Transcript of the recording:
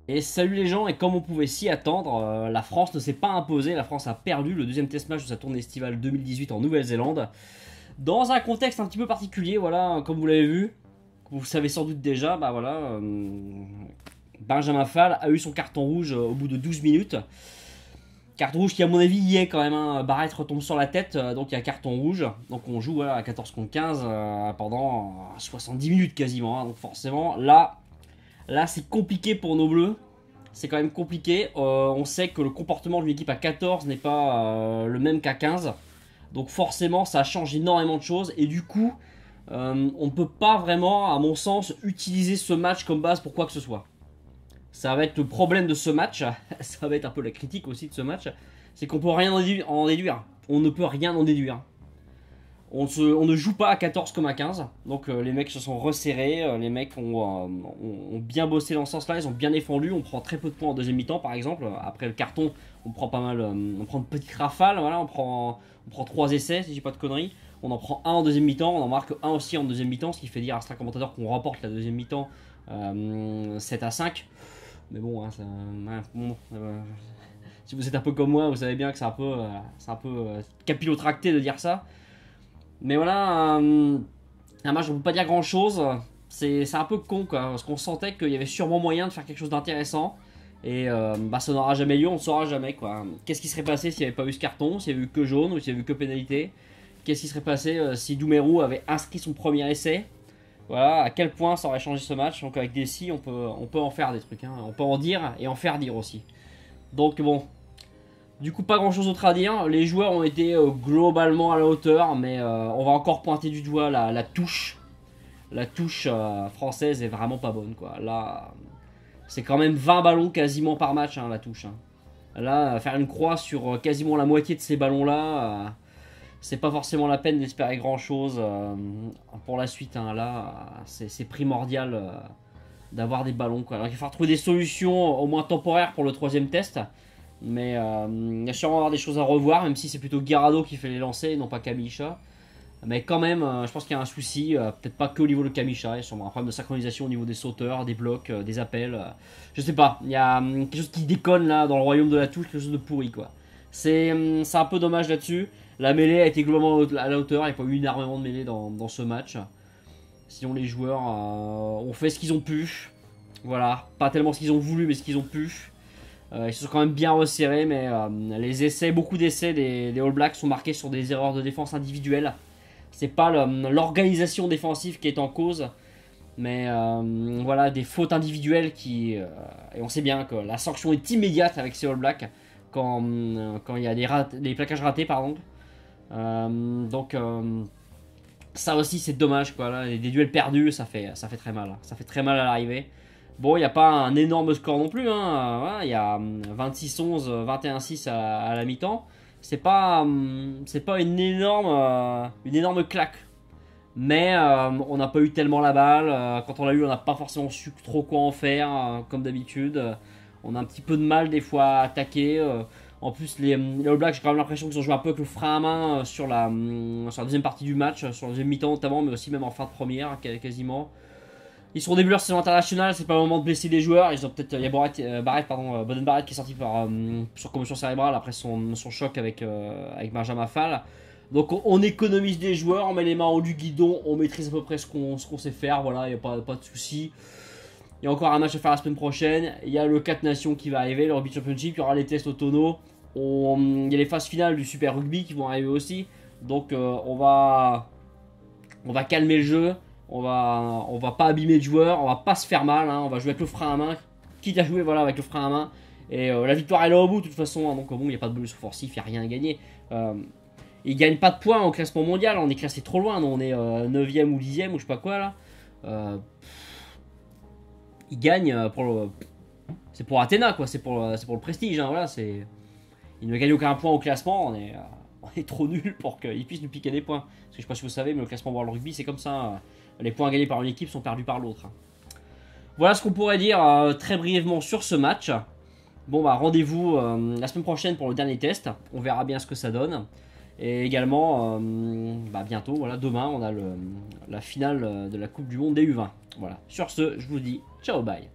Et salut les gens, et comme on pouvait s'y attendre, la France ne s'est pas imposée, la France a perdu le deuxième test match de sa tournée estivale 2018 en Nouvelle-Zélande. Dans un contexte un petit peu particulier, voilà, comme vous l'avez vu, vous savez sans doute déjà, bah voilà, Benjamin Fall a eu son carton rouge au bout de 12 minutes. Carton rouge qui à mon avis y est quand même, hein. Barrett retombe sur la tête, donc il y a carton rouge. Donc on joue voilà, à 14 contre 15 pendant 70 minutes quasiment, hein. Donc forcément là c'est compliqué pour nos bleus. C'est quand même compliqué. On sait que le comportement de l'équipe à 14 n'est pas le même qu'à 15. Donc forcément, ça change énormément de choses. Et du coup, on ne peut pas vraiment, à mon sens, utiliser ce match comme base pour quoi que ce soit. Ça va être le problème de ce match. Ça va être un peu la critique aussi de ce match. C'est qu'on peut rien en déduire. On ne peut rien en déduire. On ne joue pas à 14 comme à 15. Donc les mecs se sont resserrés. Les mecs ont bien bossé dans ce sens-là. Ils ont bien défendu. On prend très peu de points en deuxième mi-temps, par exemple. Après le carton, on prend pas mal. On prend de petites rafales. Voilà, on prend 3 essais, si je dis pas de conneries. On en prend un en deuxième mi-temps. On en marque un aussi en deuxième mi-temps. Ce qui fait dire à certains commentateurs qu'on remporte la deuxième mi-temps 7 à 5. Mais bon, hein, si vous êtes un peu comme moi, vous savez bien que c'est un peu capillotracté de dire ça. Mais voilà, un match, on ne peut pas dire grand chose. C'est un peu con, quoi, parce qu'on sentait qu'il y avait sûrement moyen de faire quelque chose d'intéressant. Et bah, ça n'aura jamais lieu, on ne saura jamais, quoi. Qu'est-ce qui serait passé s'il n'y avait pas eu ce carton, s'il n'y avait eu que jaune ou s'il n'y avait eu que pénalité? Qu'est-ce qui serait passé si Doumerou avait inscrit son premier essai? Voilà, à quel point ça aurait changé ce match. Donc avec des si, on peut en faire des trucs, hein. On peut en dire et en faire dire aussi. Donc bon, du coup, pas grand chose d'autre à dire. Les joueurs ont été globalement à la hauteur, mais on va encore pointer du doigt la touche. La touche française est vraiment pas bonne, quoi. Là, c'est quand même 20 ballons quasiment par match, hein, la touche, hein. Là, faire une croix sur quasiment la moitié de ces ballons-là, c'est pas forcément la peine d'espérer grand-chose pour la suite, hein. Là, c'est primordial d'avoir des ballons, quoi. Alors, il va falloir trouver des solutions au moins temporaires pour le troisième test. Mais il y a sûrement avoir des choses à revoir, même si c'est plutôt Guirado qui fait les lancers et non pas Kamisha. Mais quand même, je pense qu'il y a un souci, peut-être pas que au niveau de Kamisha, il y a sûrement un problème de synchronisation au niveau des sauteurs, des blocs, des appels. Je sais pas, il y a quelque chose qui déconne là dans le royaume de la touche, quelque chose de pourri, quoi. C'est un peu dommage là-dessus. La mêlée a été globalement à la hauteur, il n'y a pas eu énormément de mêlée dans ce match. Sinon les joueurs ont fait ce qu'ils ont pu. Voilà, pas tellement ce qu'ils ont voulu, mais ce qu'ils ont pu. Ils se sont quand même bien resserrés, mais les essais, beaucoup d'essais des All Blacks sont marqués sur des erreurs de défense individuelles. C'est pas l'organisation défensive qui est en cause, mais voilà, des fautes individuelles qui. Et on sait bien que la sanction est immédiate avec ces All Blacks quand il y a des plaquages ratés, pardon. Donc ça aussi c'est dommage, quoi. Là, des duels perdus, ça fait très mal, hein. Ça fait très mal à l'arrivée. Bon, il n'y a pas un énorme score non plus, hein. Voilà, il y a 26-11, 21-6 à la mi-temps. C'est pas une énorme claque. Mais on n'a pas eu tellement la balle. Quand on l'a eu, on n'a pas forcément su trop quoi en faire, comme d'habitude. On a un petit peu de mal des fois à attaquer. En plus, les All Blacks, j'ai quand même l'impression qu'ils ont joué un peu avec le frein à main sur la deuxième partie du match, sur la deuxième mi-temps notamment, mais aussi même en fin de première, quasiment. Ils sont au début de leur saison internationale, c'est pas le moment de blesser les joueurs. Ils ont peut-être. Il y a Boden Barrett qui est sorti sur commotion cérébrale après son choc avec Benjamin Fall. Donc on économise des joueurs, on met les mains au du guidon, on maîtrise à peu près ce qu'on sait faire. Voilà, il n'y a pas de souci. Il y a encore un match à faire la semaine prochaine. Il y a le 4 Nations qui va arriver, le Rugby Championship. Il y aura les tests automnaux. Il y a les phases finales du Super Rugby qui vont arriver aussi. Donc on va calmer le jeu. On va pas abîmer le joueur, on va pas se faire mal, hein. On va jouer avec le frein à main, quitte à jouer voilà, avec le frein à main. Et la victoire est là au bout de toute façon, hein. Donc bon, il n'y a pas de bonus offensif, il n'y a rien à gagner. Il gagne pas de points au classement mondial, on est classé trop loin, on est 9ème ou 10ème ou je sais pas quoi là. Il gagne c'est pour Athéna, quoi, c'est pour le prestige, hein, voilà, il ne gagne aucun point au classement, on est trop nul pour qu'il puisse nous piquer des points. Parce que je sais pas si vous savez, mais le classement World Rugby c'est comme ça. Les points gagnés par une équipe sont perdus par l'autre. Voilà ce qu'on pourrait dire très brièvement sur ce match. Bon bah rendez-vous la semaine prochaine pour le dernier test. On verra bien ce que ça donne. Et également bientôt, voilà, demain on a la finale de la Coupe du Monde des U20. Voilà. Sur ce, je vous dis ciao bye.